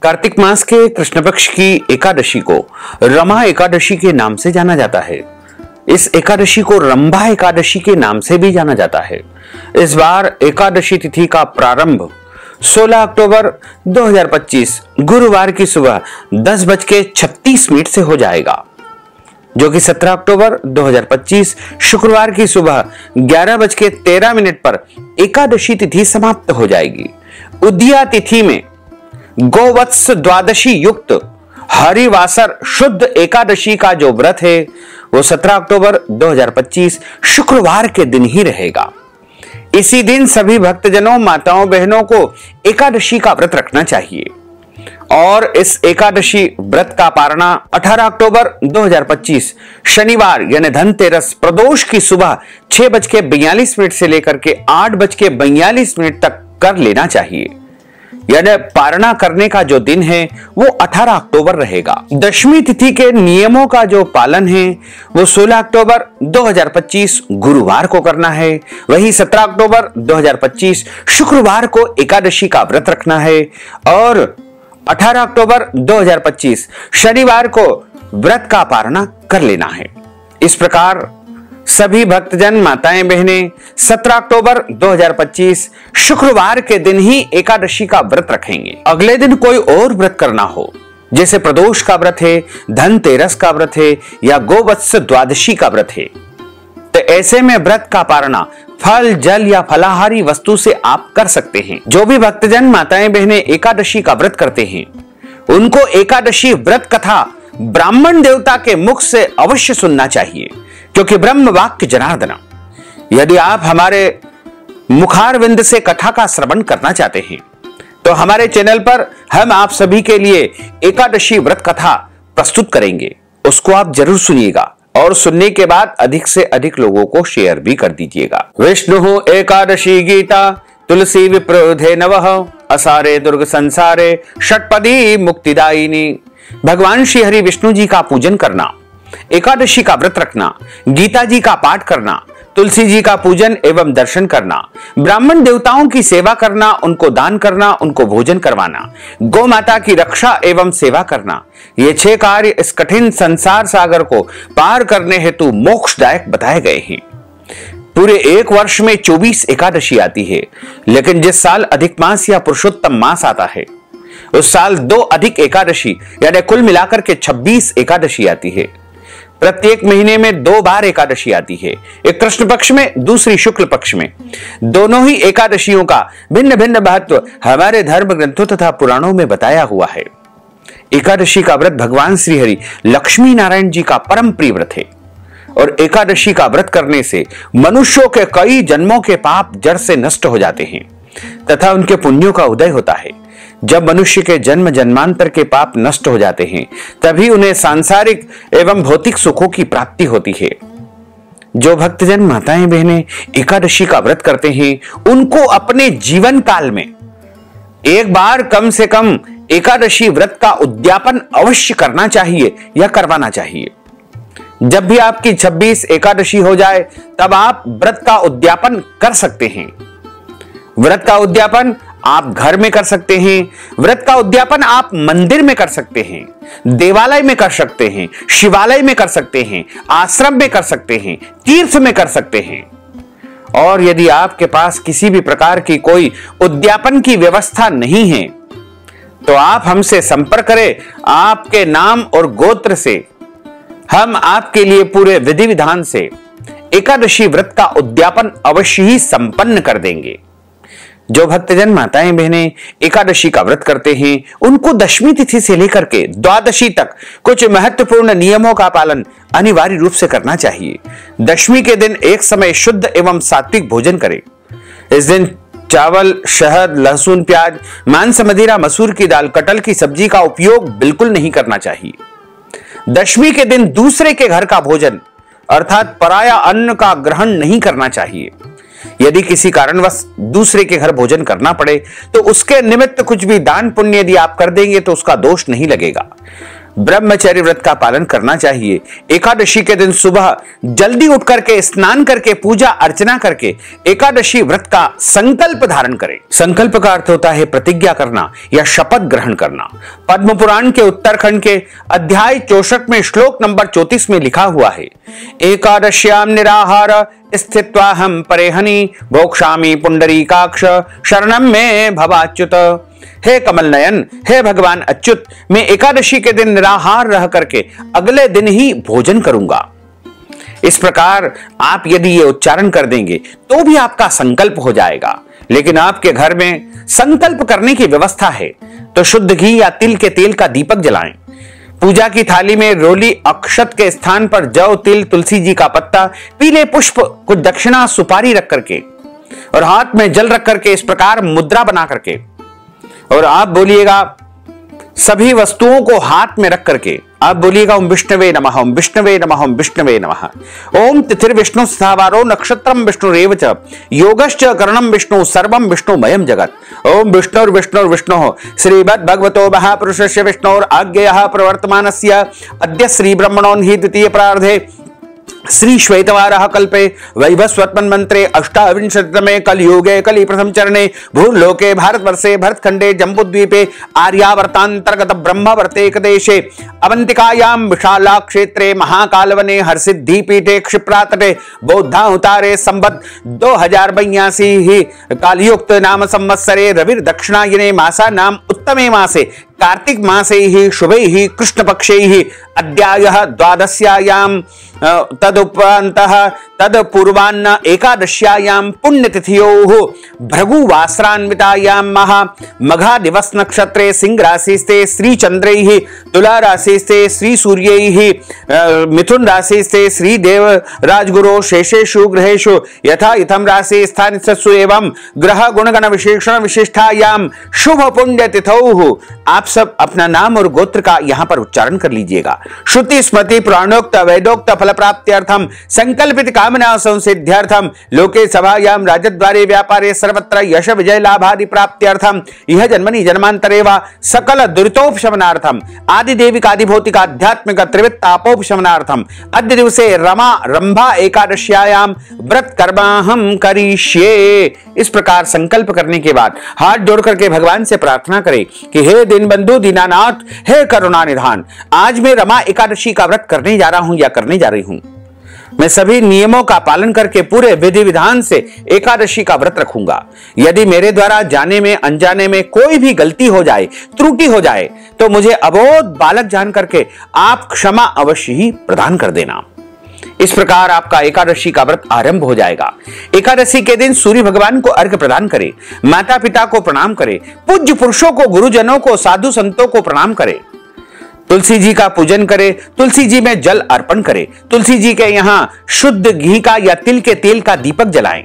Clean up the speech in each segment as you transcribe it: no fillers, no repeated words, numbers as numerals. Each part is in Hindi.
कार्तिक मास के कृष्ण पक्ष की एकादशी को रमा एकादशी के नाम से जाना जाता है। इस एकादशी को रंभा एकादशी के नाम से भी जाना जाता है। इस बार एकादशी तिथि का प्रारंभ 16 अक्टूबर 2025 गुरुवार की सुबह 10:36 से हो जाएगा, जो कि 17 अक्टूबर 2025 शुक्रवार की सुबह 11:13 पर एकादशी तिथि समाप्त हो जाएगी। उदया तिथि में गोवत्स द्वादशी युक्त हरिवासर शुद्ध एकादशी का जो व्रत है वो 17 अक्टूबर 2025 शुक्रवार के दिन ही रहेगा। इसी दिन सभी भक्तजनों, माताओं, बहनों को एकादशी का व्रत रखना चाहिए और इस एकादशी व्रत का पारणा 18 अक्टूबर 2025 शनिवार यानी धनतेरस प्रदोष की सुबह 6:42 से लेकर के 8:42 तक कर लेना चाहिए। यानी पारणा करने का जो दिन है वो 18 अक्टूबर रहेगा। दशमी तिथि के नियमों का जो पालन है वो 16 अक्टूबर 2025 गुरुवार को करना है। वहीं 17 अक्टूबर 2025 शुक्रवार को एकादशी का व्रत रखना है और 18 अक्टूबर 2025 शनिवार को व्रत का पारणा कर लेना है। इस प्रकार सभी भक्तजन, माताएं, बहनें 17 अक्टूबर 2025 शुक्रवार के दिन ही एकादशी का व्रत रखेंगे। अगले दिन कोई और व्रत करना हो, जैसे प्रदोष का व्रत है, धनतेरस का व्रत है या गोवत्स द्वादशी का व्रत है, तो ऐसे में व्रत का पारणा फल, जल या फलाहारी वस्तु से आप कर सकते हैं। जो भी भक्तजन, माताएं, बहनें एकादशी का व्रत करते हैं उनको एकादशी व्रत कथा ब्राह्मण देवता के मुख से अवश्य सुनना चाहिए, क्योंकि ब्रह्म वाक्य जनार्दन। यदि आप हमारे मुखारविंद से कथा का श्रवण करना चाहते हैं तो हमारे चैनल पर हम आप सभी के लिए एकादशी व्रत कथा प्रस्तुत करेंगे, उसको आप जरूर सुनिएगा और सुनने के बाद अधिक से अधिक लोगों को शेयर भी कर दीजिएगा। विष्णु एकादशी गीता तुलसी विप्रोधे नवः असारे दुर्ग संसारे षटपदी मुक्तिदायिनी। भगवान श्री हरि विष्णु जी का पूजन करना, एकादशी का व्रत रखना, गीता जी का पाठ करना, तुलसी जी का पूजन एवं दर्शन करना, ब्राह्मण देवताओं की सेवा करना, उनको दान करना, उनको भोजन करवाना, गौ माता की रक्षा एवं सेवा करना, ये 6 कार्य इस कठिन संसार सागर को पार करने हेतु मोक्षदायक बताए गए हैं। पूरे एक वर्ष में 24 एकादशी आती है, लेकिन जिस साल अधिक मास या पुरुषोत्तम मास आता है उस साल 2 अधिक एकादशी यानी कुल मिलाकर के 26 एकादशी आती है। प्रत्येक महीने में 2 बार एकादशी आती है, एक कृष्ण पक्ष में, दूसरी शुक्ल पक्ष में। दोनों ही एकादशियों का भिन्न भिन्न महत्व हमारे धर्म ग्रंथों तथा पुराणों में बताया हुआ है। एकादशी का व्रत भगवान श्री हरि लक्ष्मी नारायण जी का परम प्रिय व्रत है और एकादशी का व्रत करने से मनुष्यों के कई जन्मों के पाप जड़ से नष्ट हो जाते हैं तथा उनके पुण्यों का उदय होता है। जब मनुष्य के जन्म जन्मांतर के पाप नष्ट हो जाते हैं तभी उन्हें सांसारिक एवं भौतिक सुखों की प्राप्ति होती है। जो भक्तजन, माताएं, बहनें एकादशी का व्रत करते हैं उनको अपने जीवन काल में एक बार कम से कम एकादशी व्रत का उद्यापन अवश्य करना चाहिए या करवाना चाहिए। जब भी आपकी 26 एकादशी हो जाए तब आप व्रत का उद्यापन कर सकते हैं। व्रत का उद्यापन आप घर में कर सकते हैं, व्रत का उद्यापन आप मंदिर में कर सकते हैं, देवालय में कर सकते हैं, शिवालय में कर सकते हैं, आश्रम में कर सकते हैं, तीर्थ में कर सकते हैं। और यदि आपके पास किसी भी प्रकार की कोई उद्यापन की व्यवस्था नहीं है तो आप हमसे संपर्क करें। आपके नाम और गोत्र से हम आपके लिए पूरे विधि विधान से एकादशी व्रत का उद्यापन अवश्य ही संपन्न कर देंगे। जो भक्तजन, माताएं, बहनें एकादशी का व्रत करते हैं उनको दशमी तिथि से लेकर के द्वादशी तक कुछ महत्वपूर्ण नियमों का पालन अनिवार्य रूप से करना चाहिए। दशमी के दिन एक समय शुद्ध एवं सात्विक भोजन करें। इस दिन चावल, शहद, लहसुन, प्याज, मांस, मदिरा, मसूर की दाल, कटहल की सब्जी का उपयोग बिल्कुल नहीं करना चाहिए। दशमी के दिन दूसरे के घर का भोजन अर्थात पराया अन्न का ग्रहण नहीं करना चाहिए। यदि किसी कारणवश दूसरे के घर भोजन करना पड़े तो उसके निमित्त कुछ भी दान पुण्य यदि आप कर देंगे तो उसका दोष नहीं लगेगा। ब्रह्मचर्य व्रत का पालन करना चाहिए। एकादशी के दिन सुबह जल्दी उठ करके स्नान करके पूजा अर्चना करके एकादशी व्रत का संकल्प धारण करें। संकल्प का अर्थ होता है प्रतिज्ञा करना या शपथ ग्रहण करना। पद्म पुराण के उत्तरखंड के अध्याय 64 में श्लोक नंबर 34 में लिखा हुआ है, एकादश्याम निराहार स्थित्वा हम परेहनि भोक्ष्यामि पुंडरीकाक्ष शरणम में भवाच्युत। हे कमल नयन, हे भगवान अच्युत, मैं एकादशी के दिन निराहार रह करके अगले दिन ही भोजन करूंगा। इस प्रकार आप यदि ये उच्चारण कर देंगे तो भी आपका संकल्प हो जाएगा। लेकिन आपके घर में संकल्प करने की व्यवस्था है तो शुद्ध घी या तिल के तेल का दीपक जलाएं। पूजा की थाली में रोली अक्षत के स्थान पर जौ, तिल, तुलसी जी का पत्ता, पीले पुष्प, कुछ दक्षिणा, सुपारी रख करके और हाथ में जल रख करके इस प्रकार मुद्रा बना करके और आप बोलिएगा, सभी वस्तुओं को हाथ में रख करके आप बोलिएगा, ओम विष्णवे नमः, ओम विष्णवे नमः, ओम विष्णवे नमः। ओम तिथिर्विष्णु स्थावारो नक्षत्रम विष्णुरेव च योगश्च करणम विष्णु सर्वम विष्णुमयम जगत। ओम विष्णुर्विष्णुर्विष्णुः श्रीमद्भगवतो महापुरुषस्य विष्णोर आज्ञेयः प्रवर्तमानस्य अद्य श्री ब्रह्मणोन्हि द्वितीय प्रार्धे श्री श्वेतवारः कल्पे वैवस्वत्मन्वन्त्रे अष्टाविंशतितमे कलयुगे कलि प्रथम चरणे भूलोके भारतवर्षे भरतखंडे जम्बूद्वीपे आर्यावर्तांतर्गत ब्रह्मवर्तेक देशे अवंतिकायां विशाला क्षेत्रे महाकालवने हरसिद्धि क्षिप्रातटे बौद्धावतारे संवत् 2082 ही कालयुक्त नाम संवत्सरे रविर दक्षिणायने मासा नाम उत्तमे मासे कार्तिक मासे ही शुभे ही कृष्ण पक्षे ही अद्यायः द्वादश्यायां तदुपरांतः तदपूर्वान्न एकादश्यायां पुण्यतिथ्योः भृगुवासरान्वितायां मघा दिवस नक्षत्रे सिंह राशिस्ते श्री चंद्रैः तुला राशिस्ते श्री सूर्यैः मिथुन राशिस्ते श्री देव राजगुरो शेषेषु ग्रहेषु यथा इथम राशि स्थानित्सु एवं ग्रह गुणगण विशेषण विशिष्टायां शुभ पुण्य तिथौ। आप सब अपना नाम और गोत्र का यहाँ पर उच्चारण कर लीजिएगा। श्रुति स्मृति पुराणोक्त वैदोक्त फल प्राप्त्यर्थम संकल्पित कामना संसिद्ध्यर्थम लोके सभायां राजद्वारे व्यापारे सर्वत्र यश विजय लाभादि प्राप्त्यर्थम यह जन्मनि जन्मांतरे वा सकल दुरितोपशमनार्थम आदि देविक आदि भौतिक आध्यात्मिक त्रिविध तापोपशमनार्थम अद्य दिवसे रमा रंभा एकादश्यायां व्रत कर्माहम करिष्ये। इस प्रकार संकल्प करने के बाद हाथ जोड़ करके भगवान से प्रार्थना करें कि हे दीनबंधु दीनानाथ, हे करुणा निधान, आज मैं रमा एकादशी का व्रत करने जा रहा हूं या करने जा रही हूं। मैं सभी नियमों का पालन करके पूरे विधि विधान से एकादशी का व्रत रखूंगा। यदि मेरे द्वारा जाने में अनजाने में कोई भी गलती हो जाए, त्रुटि हो जाए तो मुझे अबोध बालक जान करके आप क्षमा अवश्य ही प्रदान कर देना। इस प्रकार आपका एकादशी का व्रत आरंभ हो जाएगा। एकादशी के दिन सूर्य भगवान को अर्घ्य प्रदान करें, माता पिता को प्रणाम करें, पूज्य पुरुषों को, गुरुजनों को, साधु संतों को प्रणाम करें, तुलसी जी का पूजन करें, तुलसी जी में जल अर्पण करें, तुलसी जी के यहाँ शुद्ध घी का या तिल के तेल का दीपक जलाएं,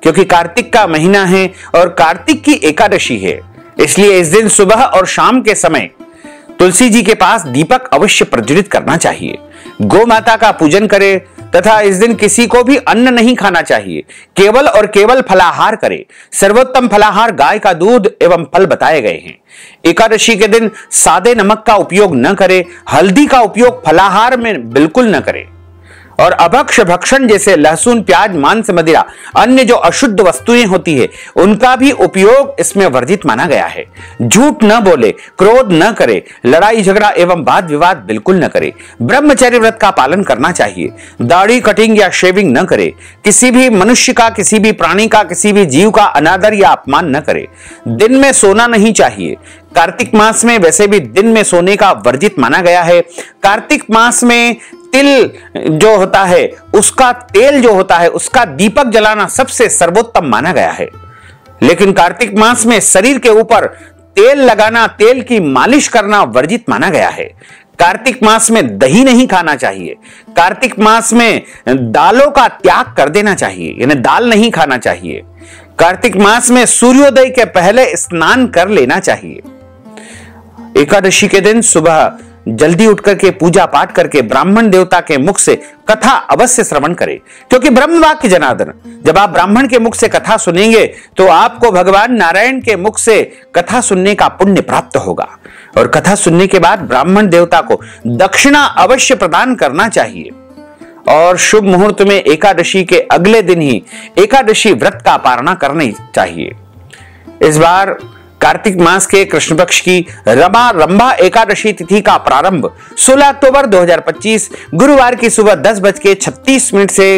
क्योंकि कार्तिक का महीना है और कार्तिक की एकादशी है। इसलिए इस दिन सुबह और शाम के समय तुलसी जी के पास दीपक अवश्य प्रज्वलित करना चाहिए। गौ माता का पूजन करें तथा इस दिन किसी को भी अन्न नहीं खाना चाहिए, केवल और केवल फलाहार करें। सर्वोत्तम फलाहार गाय का दूध एवं फल बताए गए हैं। एकादशी के दिन सादे नमक का उपयोग न करें, हल्दी का उपयोग फलाहार में बिल्कुल न करें और अभक्ष भक्षण जैसे लहसुन, प्याज, मांस, मदिरा, अन्य जो अशुद्ध वस्तुएं होती है उनका भी उपयोग इसमें वर्जित माना गया है। झूठ न बोले, क्रोध न करे, लड़ाई झगड़ा एवं वाद विवाद बिल्कुल न करे। ब्रह्मचर्य व्रत का पालन करना चाहिए। दाढ़ी कटिंग या शेविंग न करे। किसी भी मनुष्य का, किसी भी प्राणी का, किसी भी जीव का अनादर या अपमान न करे। दिन में सोना नहीं चाहिए। कार्तिक मास में वैसे भी दिन में सोने का वर्जित माना गया है। कार्तिक मास में तिल जो होता है उसका तेल जो होता है उसका दीपक जलाना सबसे सर्वोत्तम माना गया है। लेकिन कार्तिक मास में शरीर के ऊपर तेल लगाना, तेल की मालिश करना वर्जित माना गया है। कार्तिक मास में दही नहीं खाना चाहिए। कार्तिक मास में दालों का त्याग कर देना चाहिए, यानी दाल नहीं खाना चाहिए। कार्तिक मास में सूर्योदय के पहले स्नान कर लेना चाहिए। एकादशी के दिन सुबह जल्दी उठ करके पूजा पाठ करके ब्राह्मण देवता के मुख से कथा अवश्य श्रवण करें, क्योंकि ब्रह्म वाक्य जनार्दन, जब आप ब्राह्मण के मुख से कथा सुनेंगे तो आपको भगवान नारायण के मुख से कथा सुनने का पुण्य प्राप्त होगा। और कथा सुनने के बाद ब्राह्मण देवता को दक्षिणा अवश्य प्रदान करना चाहिए। और शुभ मुहूर्त में एकादशी के अगले दिन ही एकादशी व्रत का पारणा करनी चाहिए। इस बार कार्तिक मास के कृष्ण पक्ष की रंभा एकादशी तिथि का प्रारंभ 16 अक्टूबर 2025 गुरुवार की सुबह 10:36 से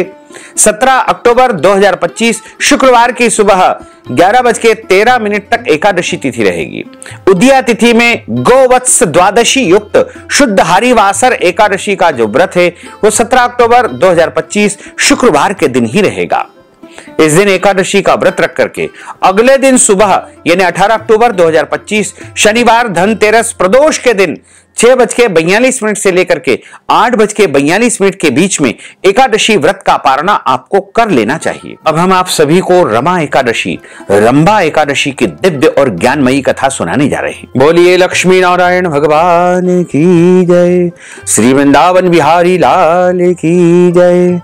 17 अक्टूबर 2025 शुक्रवार की सुबह 11:13 तक एकादशी तिथि रहेगी। उदया तिथि में गोवत्स द्वादशी युक्त शुद्ध हरिवासर एकादशी का जो व्रत है वो 17 अक्टूबर 2025 शुक्रवार के दिन ही रहेगा। इस दिन एकादशी का व्रत रख करके अगले दिन सुबह यानी 18 अक्टूबर 2025 शनिवार धनतेरस प्रदोष के दिन 6:42 से लेकर के 8:42 के बीच में एकादशी व्रत का पारणा आपको कर लेना चाहिए। अब हम आप सभी को रमा एकादशी रंभा एकादशी की दिव्य और ज्ञानमयी कथा सुनाने जा रहे हैं। बोलिए लक्ष्मी नारायण भगवान की जय, श्री वृंदावन बिहारी लाल की जय।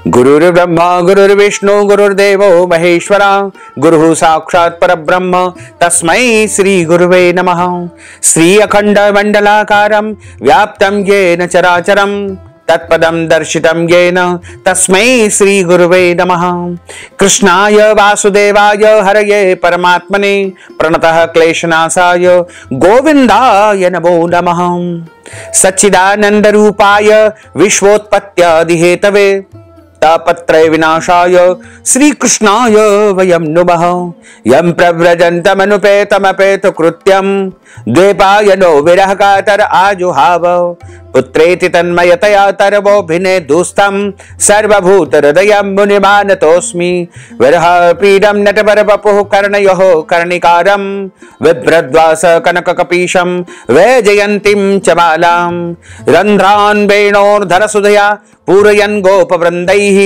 गुरुर् ब्रह्मा गुरुर्विष्णु गुरुर्देवो महेश्वरा, गुरु साक्षात् परब्रह्म तस्मै श्री गुरुवे नमः। श्री अखंड मंडलाकार व्याप्तं येन चराचरं तत्पदं दर्शितं येन तस्मै श्री गुरुवे नमः। कृष्णाय वासुदेवाय हरये परमात्मने प्रणतः क्लेशनाशाय गोविन्दाय नमो नमः। सच्चिदानंद रूपाय विश्वोत्पत्त्यादिहेतवे तापत्रय विनाशाय श्री कृष्णाय वयं नुमः। यं प्रव्रजन्तमनुपेतमपेत कृत्यं द्वैपायनो विरह कातर आजुहाव पुत्रेति तन्मयतया तरवोभिने दुस्तं सर्वभूत हृदयं मुनिमानतोऽस्मि। विरह पीडं नटवरवपुः कर्णयोः कर्णिकारं बिभ्रद्वास कनककपीशं वैजयन्तीं च मालां। रन्ध्रान् वेणोर्धरसुधया पूरयन् गोपवृन्दैः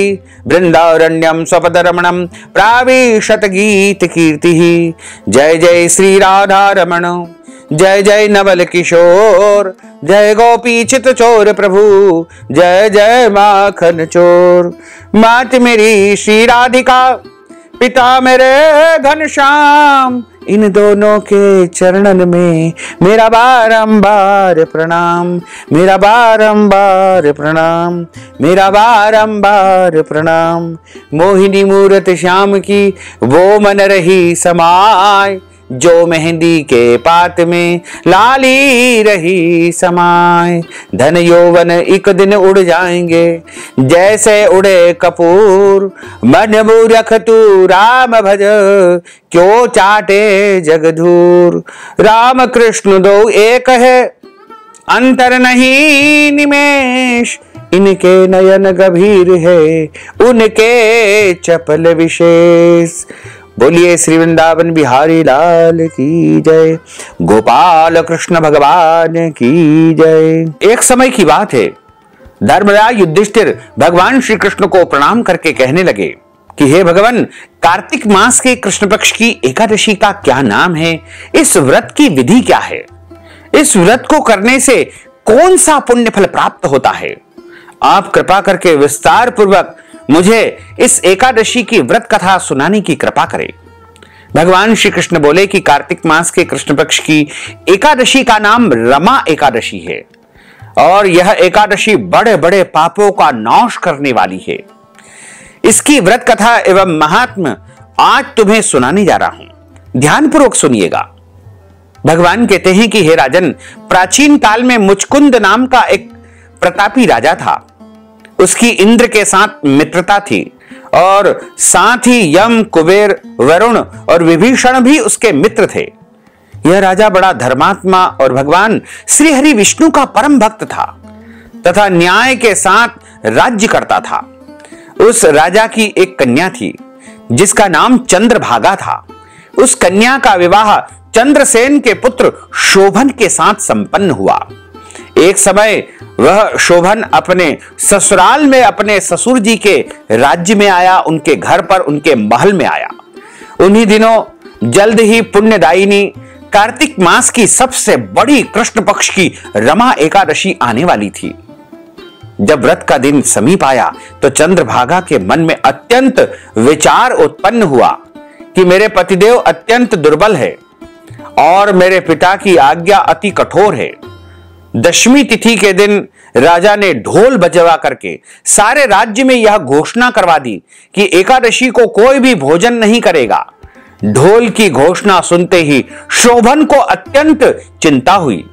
बृन्दारण्यं स्वपदरमणं प्राविशत गीतकीर्तिः। जय जय श्री राधारमण, जय जय नवल किशोर, जय गोपी चित चोर प्रभु, जय जय माखन चोर। मात मेरी श्री राधिका, पिता मेरे घनश्याम, इन दोनों के चरणन में मेरा बारंबार प्रणाम, मेरा बारंबार प्रणाम, मेरा बारंबार प्रणाम। मोहिनी मूरत श्याम की वो मन रही समाय, जो मेहंदी के पात में लाली रही समाय। धन यौवन एक दिन उड़ जाएंगे जैसे उड़े कपूर, मन मूर्ख तू राम भज क्यों चाटे जगधूर। राम कृष्ण दो एक है अंतर नहीं निमेष, इनके नयन गंभीर है उनके चपल विशेष। बोलिए श्री वृंदावन बिहारी लाल की जय, गोपाल कृष्ण भगवान की जय। एक समय की बात है, धर्मराज युधिष्ठिर भगवान श्री कृष्ण को प्रणाम करके कहने लगे कि हे भगवान, कार्तिक मास के कृष्ण पक्ष की एकादशी का क्या नाम है, इस व्रत की विधि क्या है, इस व्रत को करने से कौन सा पुण्य फल प्राप्त होता है, आप कृपा करके विस्तार पूर्वक मुझे इस एकादशी की व्रत कथा सुनाने की कृपा करें। भगवान श्री कृष्ण बोले कि कार्तिक मास के कृष्ण पक्ष की एकादशी का नाम रमा एकादशी है और यह एकादशी बड़े बड़े पापों का नाश करने वाली है। इसकी व्रत कथा एवं महात्म्य आज तुम्हें सुनाने जा रहा हूं, ध्यानपूर्वक सुनिएगा। भगवान कहते हैं कि हे राजन, प्राचीन काल में मुचकुंद नाम का एक प्रतापी राजा था। उसकी इंद्र के साथ मित्रता थी और साथ ही यम, कुबेर, वरुण और विभीषण भी उसके मित्र थे। यह राजा बड़ा धर्मात्मा और भगवान श्री हरि विष्णु का परम भक्त था तथा न्याय के साथ राज्य करता था। उस राजा की एक कन्या थी जिसका नाम चंद्रभागा था। उस कन्या का विवाह चंद्रसेन के पुत्र शोभन के साथ संपन्न हुआ। एक समय वह शोभन अपने ससुराल में अपने ससुर जी के राज्य में आया, उनके घर पर, उनके महल में आया। उन्हीं दिनों जल्द ही पुण्यदायिनी कार्तिक मास की सबसे बड़ी कृष्ण पक्ष की रमा एकादशी आने वाली थी। जब व्रत का दिन समीप आया तो चंद्रभागा के मन में अत्यंत विचार उत्पन्न हुआ कि मेरे पतिदेव अत्यंत दुर्बल है और मेरे पिता की आज्ञा अति कठोर है। दशमी तिथि के दिन राजा ने ढोल बजवा करके सारे राज्य में यह घोषणा करवा दी कि एकादशी को कोई भी भोजन नहीं करेगा। ढोल की घोषणा सुनते ही शोभन को अत्यंत चिंता हुई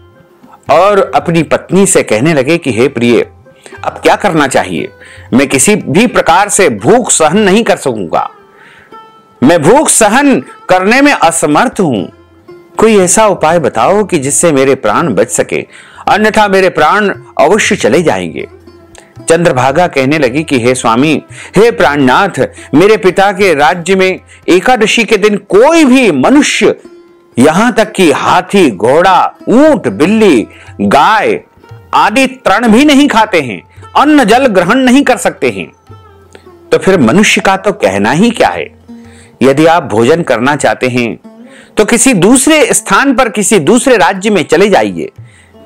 और अपनी पत्नी से कहने लगे कि हे प्रिय, अब क्या करना चाहिए? मैं किसी भी प्रकार से भूख सहन नहीं कर सकूंगा। मैं भूख सहन करने में असमर्थ हूं। कोई ऐसा उपाय बताओ कि जिससे मेरे प्राण बच सके, अन्यथा मेरे प्राण अवश्य चले जाएंगे। चंद्रभागा कहने लगी कि हे स्वामी, हे प्राणनाथ, मेरे पिता के राज्य में एकादशी के दिन कोई भी मनुष्य, यहां तक कि हाथी, घोड़ा, ऊंट, बिल्ली, गाय आदि तृण भी नहीं खाते हैं, अन्न जल ग्रहण नहीं कर सकते हैं। तो फिर मनुष्य का तो कहना ही क्या है। यदि आप भोजन करना चाहते हैं तो किसी दूसरे स्थान पर, किसी दूसरे राज्य में चले जाइए,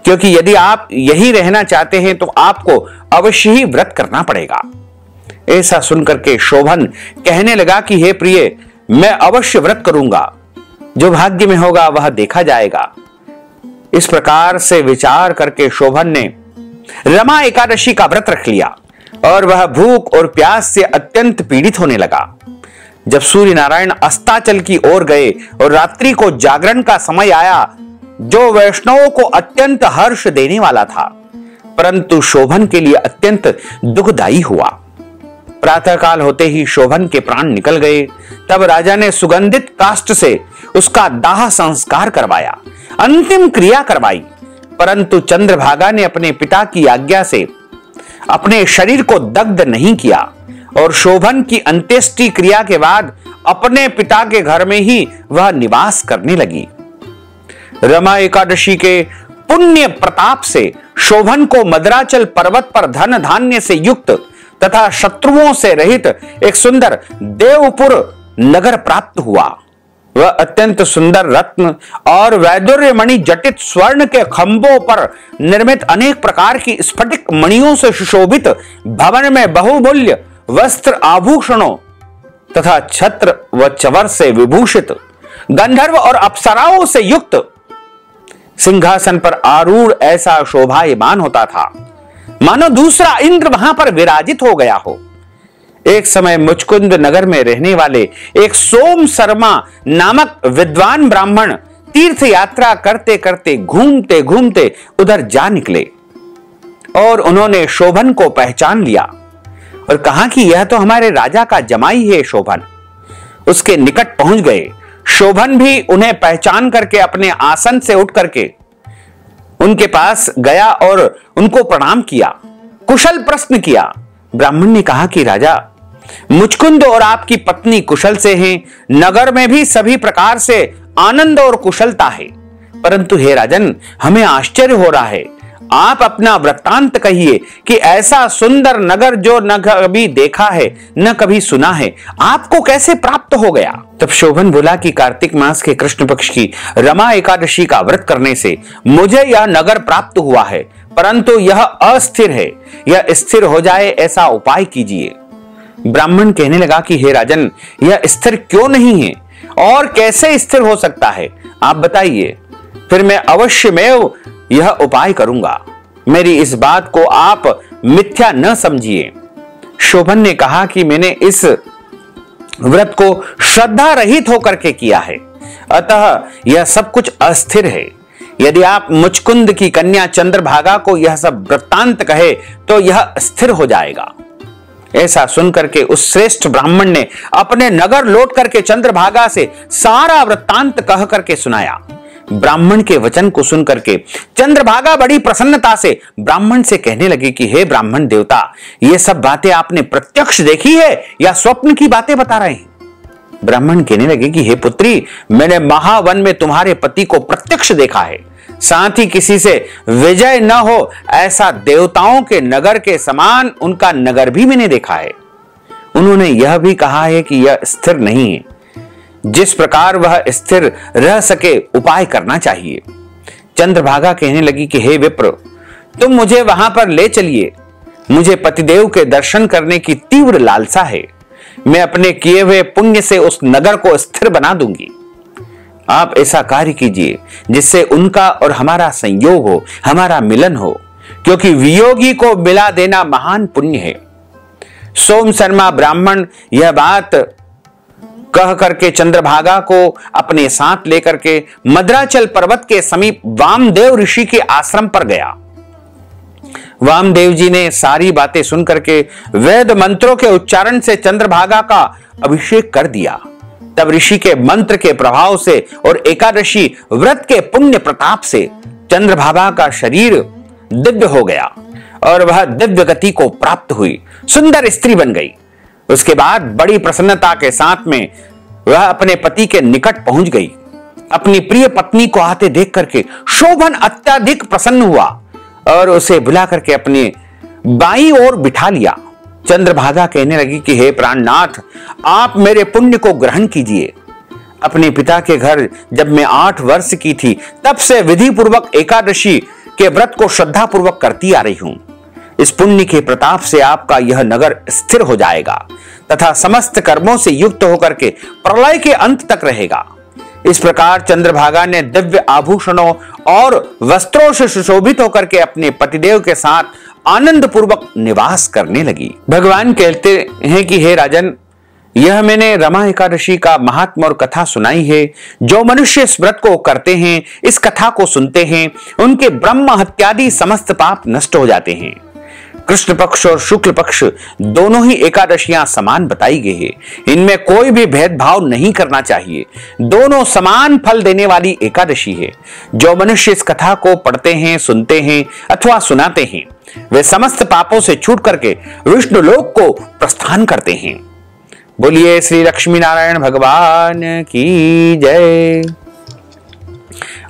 क्योंकि यदि आप यही रहना चाहते हैं तो आपको अवश्य ही व्रत करना पड़ेगा। ऐसा सुनकर के शोभन कहने लगा कि हे प्रिय, मैं अवश्य व्रत करूंगा, जो भाग्य में होगा वह देखा जाएगा। इस प्रकार से विचार करके शोभन ने रमा एकादशी का व्रत रख लिया और वह भूख और प्यास से अत्यंत पीड़ित होने लगा। जब सूर्य नारायण अस्ताचल की ओर गए और रात्रि को जागरण का समय आया, जो वैष्णवों को अत्यंत हर्ष देने वाला था, परंतु शोभन के लिए अत्यंत दुखदायी हुआ। प्रातःकाल होते ही शोभन के प्राण निकल गए। तब राजा ने सुगंधित काष्ठ से उसका दाह संस्कार करवाया, अंतिम क्रिया करवाई, परंतु चंद्रभागा ने अपने पिता की आज्ञा से अपने शरीर को दग्ध नहीं किया और शोभन की अंत्येष्टि क्रिया के बाद अपने पिता के घर में ही वह निवास करने लगी। रमा एकादशी के पुण्य प्रताप से शोभन को मद्राचल पर्वत पर धन धान्य से युक्त तथा शत्रुओं से रहित एक सुंदर देवपुर नगर प्राप्त हुआ। वह अत्यंत सुंदर रत्न और वैदुर्य मणि जटित स्वर्ण के खंभों पर निर्मित अनेक प्रकार की स्फटिक मणियों से सुशोभित भवन में बहुमूल्य वस्त्र आभूषणों तथा छत्र व चवर से विभूषित गंधर्व और अप्सराओं से युक्त सिंहासन पर आरूढ़ ऐसा शोभायमान होता था, मानो दूसरा इंद्र वहां पर विराजित हो गया हो। एक समय मुचकुंद नगर में रहने वाले एक सोम शर्मा नामक विद्वान ब्राह्मण तीर्थ यात्रा करते करते घूमते घूमते उधर जा निकले और उन्होंने शोभन को पहचान लिया और कहा कि यह तो हमारे राजा का जमाई है शोभन। उसके निकट पहुंच गए। शोभन भी उन्हें पहचान करके अपने आसन से उठ करके उनके पास गया और उनको प्रणाम किया, कुशल प्रश्न किया। ब्राह्मण ने कहा कि राजा, मुचकुंद और आपकी पत्नी कुशल से हैं, नगर में भी सभी प्रकार से आनंद और कुशलता है, परंतु हे राजन, हमें आश्चर्य हो रहा है। आप अपना वृत्तांत कहिए कि ऐसा सुंदर नगर जो न कभी देखा है न कभी सुना है, आपको कैसे प्राप्त हो गया? तब शोभन बोला कि कार्तिक मास के कृष्ण पक्ष की रमा एकादशी का व्रत करने से मुझे यह नगर प्राप्त हुआ है, परंतु यह अस्थिर है। यह स्थिर हो जाए ऐसा उपाय कीजिए। ब्राह्मण कहने लगा कि हे राजन, यह स्थिर क्यों नहीं है और कैसे स्थिर हो सकता है, आप बताइए, फिर मैं अवश्य में यह उपाय करूंगा। मेरी इस बात को आप मिथ्या न समझिए। शोभन ने कहा कि मैंने इस व्रत को श्रद्धा रहित होकर के किया है, अतः यह सब कुछ अस्थिर है। यदि आप मुचकुंद की कन्या चंद्रभागा को यह सब वृत्तांत कहे तो यह स्थिर हो जाएगा। ऐसा सुनकर के उस श्रेष्ठ ब्राह्मण ने अपने नगर लौट करके चंद्रभागा से सारा वृत्तांत कह करके सुनाया। ब्राह्मण के वचन को सुनकर के चंद्रभागा बड़ी प्रसन्नता से ब्राह्मण से कहने लगी कि हे ब्राह्मण देवता, ये सब बातें आपने प्रत्यक्ष देखी है या स्वप्न की बातें बता रहे हैं? ब्राह्मण कहने लगे कि हे पुत्री, मैंने महावन में तुम्हारे पति को प्रत्यक्ष देखा है, साथ ही किसी से विजय न हो ऐसा देवताओं के नगर के समान उनका नगर भी मैंने देखा है। उन्होंने यह भी कहा है कि यह स्थिर नहीं है, जिस प्रकार वह स्थिर रह सके उपाय करना चाहिए। चंद्रभागा कहने लगी कि हे विप्र, तुम मुझे वहां पर ले चलिए, मुझे पतिदेव के दर्शन करने की तीव्र लालसा है। मैं अपने किए हुए पुण्य से उस नगर को स्थिर बना दूंगी। आप ऐसा कार्य कीजिए जिससे उनका और हमारा संयोग हो, हमारा मिलन हो, क्योंकि वियोगी को मिला देना महान पुण्य है। सोम शर्मा ब्राह्मण यह बात कह करके चंद्रभागा को अपने साथ लेकर के मद्राचल पर्वत के समीप वामदेव ऋषि के आश्रम पर गया। वामदेव जी ने सारी बातें सुन करके वेद मंत्रों के उच्चारण से चंद्रभागा का अभिषेक कर दिया। तब ऋषि के मंत्र के प्रभाव से और एकादशी व्रत के पुण्य प्रताप से चंद्रभागा का शरीर दिव्य हो गया और वह दिव्य गति को प्राप्त हुई, सुंदर स्त्री बन गई। उसके बाद बड़ी प्रसन्नता के साथ में वह अपने पति के निकट पहुंच गई। अपनी प्रिय पत्नी को आते देख करके शोभन अत्यधिक प्रसन्न हुआ और उसे बुला करके अपने बाईं ओर बिठा लिया। चंद्रभागा कहने लगी कि हे प्राणनाथ, आप मेरे पुण्य को ग्रहण कीजिए। अपने पिता के घर जब मैं 8 वर्ष की थी तब से विधि पूर्वक एकादशी के व्रत को श्रद्धा पूर्वक करती आ रही हूं। इस पुण्य के प्रताप से आपका यह नगर स्थिर हो जाएगा तथा समस्त कर्मों से युक्त होकर के प्रलय के अंत तक रहेगा। इस प्रकार चंद्रभागा ने दिव्य आभूषणों और वस्त्रों से सुशोभित होकर के अपने पतिदेव के साथ आनंद पूर्वक निवास करने लगी। भगवान कहते हैं कि हे राजन, यह मैंने रमा एकादशी का महात्मा और कथा सुनाई है। जो मनुष्य इस व्रत को करते हैं, इस कथा को सुनते हैं, उनके ब्रह्म हत्यादि समस्त पाप नष्ट हो जाते हैं। कृष्ण पक्ष और शुक्ल पक्ष दोनों ही एकादशियां समान बताई गई है। इनमें कोई भी भेदभाव नहीं करना चाहिए। दोनों समान फल देने वाली एकादशी है। जो मनुष्य इस कथा को पढ़ते हैं, सुनते हैं अथवा सुनाते हैं, वे समस्त पापों से छूट करके विष्णु लोक को प्रस्थान करते हैं। बोलिए श्री लक्ष्मी नारायण भगवान की जय।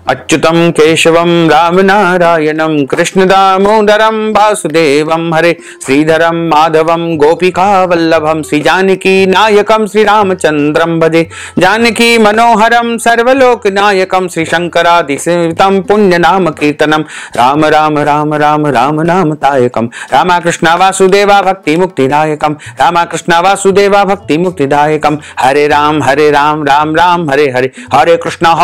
अच्युतम केशवम राम नारायणम कृष्ण दामोदरम वासुदेवम हरे श्रीधरम माधवम गोपिका वल्लभम श्री जानकी नायकम श्री रामचंद्रम भजे जानकी मनोहरम सर्वलोक नायकम श्री शंकरादिसेवितम पुण्य नाम कीर्तनम राम राम राम राम राम नाम तायकम रामा कृष्णा वासुदेवा भक्ति मुक्तिदायकम रामा कृष्णा वासुदेवा भक्ति मुक्तिदायकम हरे राम राम राम हरे हरे हरे कृष्णा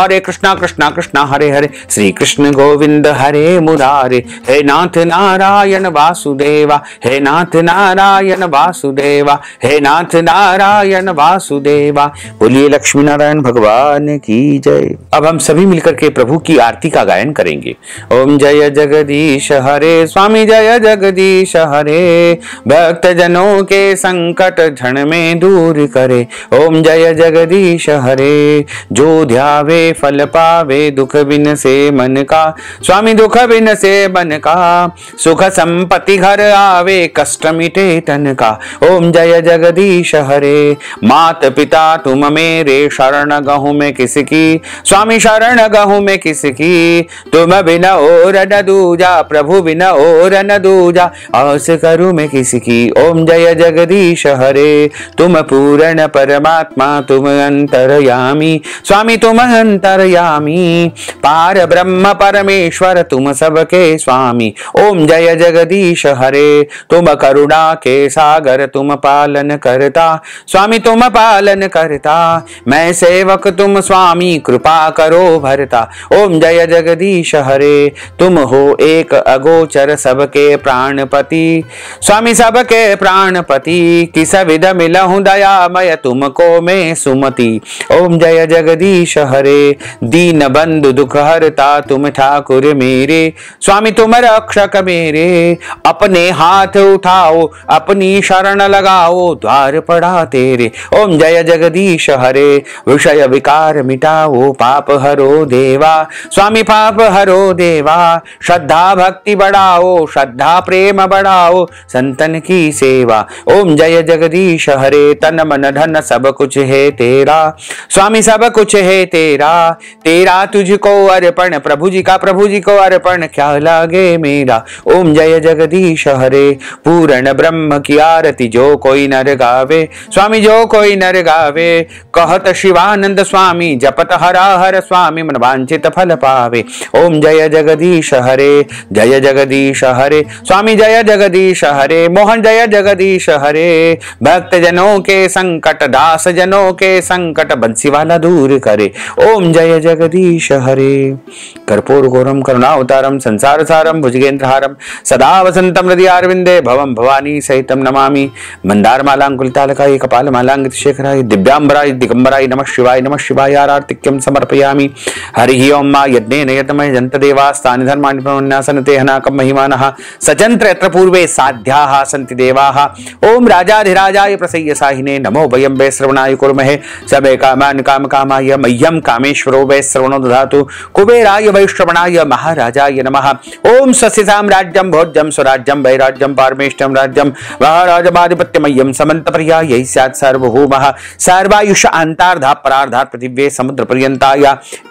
कृष्णा कृष्णा हरे हरे श्री कृष्ण गोविंद हरे मुरारे हे नाथ नारायण वासुदेवा हे नाथ नारायण वासुदेवा हे नाथ नारायण वासुदेवा। बोलिए लक्ष्मी नारायण भगवान की जय। अब हम सभी मिलकर के प्रभु की आरती का गायन करेंगे। ओम जय जगदीश हरे स्वामी जय जगदीश हरे भक्त जनों के संकट क्षण में दूर करे। ओम जय जगदीश हरे जो ध्यावे फल पावे दुख बिन से मन का स्वामी दुख बिन से मन का सुख संपत्ति घर आवे कष्ट मिटे तन का। ओम जय जगदीश हरे मात पिता तुम मेरे शरण गहूं में किसकी स्वामी शरण गहूं में किसकी तुम बिन और न दूजा प्रभु बिन और न दूजा आस करूं मैं किसकी। ओम जय जगदीश हरे तुम पूर्ण परमात्मा तुम अंतरयामी स्वामी तुम अंतरयामी पार ब्रह्म परमेश्वर तुम सबके स्वामी। ओम जय जगदीश हरे तुम करुणा के सागर तुम पालन करता स्वामी तुम पालन करता मैं सेवक तुम स्वामी कृपा करो भरता। ओम जय जगदीश हरे तुम हो एक अगोचर सबके प्राणपति स्वामी सबके प्राणपति किस विध मिलहूं दयामय तुमको मैं सुमति। ओम जय जगदीश हरे दीन बंधु दुख हरता तुम ठाकुर मेरे स्वामी तुम रक्षक मेरे अपने हाथ उठाओ अपनी शरण लगाओ द्वार पड़ा तेरे। ओम जय जगदीश हरे विषय विकार मिटाओ पाप हरो देवा स्वामी पाप हरो देवा श्रद्धा भक्ति बढ़ाओ श्रद्धा प्रेम बढ़ाओ संतन की सेवा। ओम जय जगदीश हरे तन मन धन सब कुछ है तेरा स्वामी सब कुछ है तेरा तेरा तुझको को अर्पण, प्रभु जी को अर्पण, क्या लागे मेरा। ओम जय जगदीश हरे, पूर्ण ब्रह्म की आरती जो कोई नर गावे, स्वामी जो कोई नर गावे। कहत शिवानंद स्वामी, जपत हरा हर स्वामी, मन वांछित फल पावे। ओम जय जगदीश हरे, जय जगदीश हरे, स्वामी जय जगदीश हरे, मोहन जय जगदीश हरे। भक्त जनों के संकट, दास जनों के संकट, बंसी वाला दूर करे। ओम जय जगदीश हरे। कर्पूर घोरम करुणावतारम, संसार सारम, भुजगेंद्रहारम, सदा वसंतम हृदयारविंदे, भवम भवानी सहितम नमामि। मंदार मालांकुलितालकाय, कपाल मालांकित शेखराय, दिव्यांबराय दिगंबराय नमः शिवाय, नमः शिवाय आरतिक्यम समर्पयामि। हरि ओम मा यज्ञेन यतमहे जन्त देवास्तानि धर्माणि प्रमन्यासनते हनाकं महिमानः, सचंत्र यत्र पूर्वे साध्याः सन्ति देवाः। ओम राजाधिराजाय प्रसय्यसाहिने, नमो वयं वै श्रवणाय कुर्महे। सबे कामान् कामकामाय, मह्यं कामेश्वरो वै श्रवणो दधातु। कुबेराय वै श्रवणाय, महाराजाय नमः। ओम स्वस्ति साम्राज्यं भोज्यं स्वराज्यं वैराज्यं पारमेष्ठ्यं राज्यं महाराजमाधिपत्यमय्यं समन्तपर्यायै स्यात् सार्वभौमः। सर्वायुष अंतार्धा परार्धा पृथिव्ये समुद्र पर्यन्ताय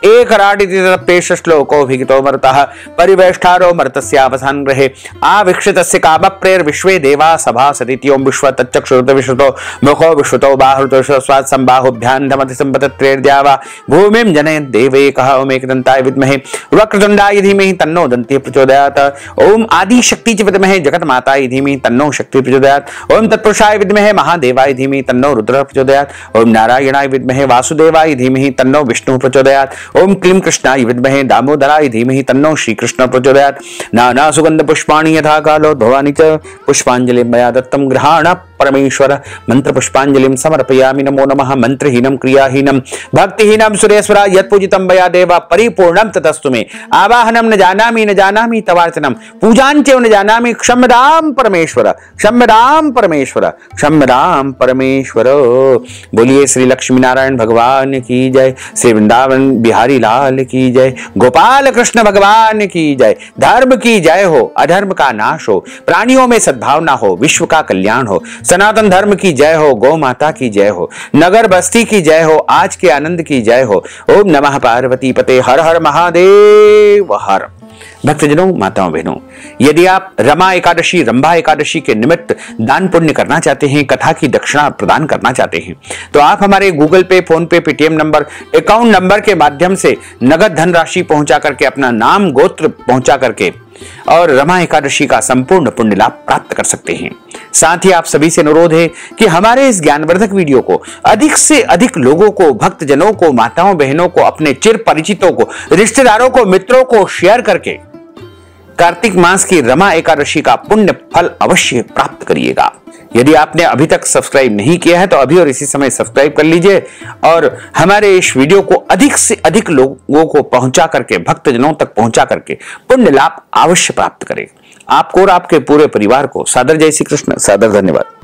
एकराटिति तत्पेश श्लोको भिगितो मरुतः। परिवेष्टारो मर्तस्यावसान ग्रहे आविक्षितस्य कामप्रेर विश्वे देवा सभा सदित्यों विश्व तच्चक्षुरुत विश्रुतो मुखो विश्रुतो बाहुरुतो स्वाद संबाहुभ्यां धमति संपतत्रेर्द्यावा भूमिं जनयन् देवैकः। ओम एकदन्ताय विद्महे वक्रतुण्डाय धीमहि तन्नो दन्ती प्रचोदयात्। ओम आदि शक्ति च विद्महे जगन्माताय धीमहि तन्नो शक्ति प्रचोदयात्। ओम तत्पुरुषाय विद्महे महादेवाय धीमहि तन्नो रुद्र प्रचोदयात्। ओम नारायणाय विद्महे वासुदेवाय धीमहि तन्नो विष्णु प्रचोदयात्। ओम क्लीं कृष्णाय विद्महे दामोदराय धीमहि तन्नो श्रीकृष्ण प्रचोदयात्। नाना सुगंध पुष्पाणि यथा कालो भवानि च पुष्पांजलिं मया दत्तं गृहाण परमेश्वर। मंत्र पुष्पांजलिं समर्पयामि। नमो नमः। मंत्रहीनं क्रियाहीनं भक्तिहीनं सुरेश्वर, यत्पूजितं मया देव परिपूर्णं ततस्तु मे। आवाहनं न जानामि तवार्चनं, पूजाञ्च न जानामि। क्षम्यतां परमेश्वर, क्षम्यतां परमेश्वर, क्षम्यतां परमेश्वर। बोलिए श्री लक्ष्मी नारायण भगवान की जय, श्री वृंदावन बिहारी लाल की जय, गोपाल कृष्ण भगवान की जय। धर्म की जय हो, अधर्म का नाश हो, प्राणियों में सद्भावना हो, विश्व का कल्याण हो। सनातन धर्म की जय हो, गौ माता की जय हो, नगर बस्ती की जय हो, आज के आनंद की जय हो। ओम नमः पार्वती पते, हर हर महादेव हर। भक्तजनों, माताओं बहनों, यदि आप रमा एकादशी, रंभा एकादशी के निमित्त दान पुण्य करना चाहते हैं, कथा की दक्षिणा प्रदान करना चाहते हैं, तो आप हमारे गूगल पे, फोन पे, पेटीएम नंबर, अकाउंट नंबर के माध्यम से नगद धनराशि पहुंचा करके, अपना नाम गोत्र पहुंचा करके और रमा एकादशी का संपूर्ण पुण्य लाभ प्राप्त कर सकते हैं। साथ ही आप सभी से अनुरोध है कि हमारे इस ज्ञानवर्धक वीडियो को अधिक से अधिक लोगों को, भक्तजनों को, माताओं बहनों को, अपने चिर परिचितों को, रिश्तेदारों को, मित्रों को शेयर करके कार्तिक मास की रमा एकादशी का पुण्य फल अवश्य प्राप्त करिएगा। यदि आपने अभी तक सब्सक्राइब नहीं किया है तो अभी और इसी समय सब्सक्राइब कर लीजिए और हमारे इस वीडियो को अधिक से अधिक लोगों को पहुंचा करके, भक्तजनों तक पहुंचा करके पुण्य लाभ अवश्य प्राप्त करें। आपको और आपके पूरे परिवार को सादर जय श्री कृष्ण, सादर धन्यवाद।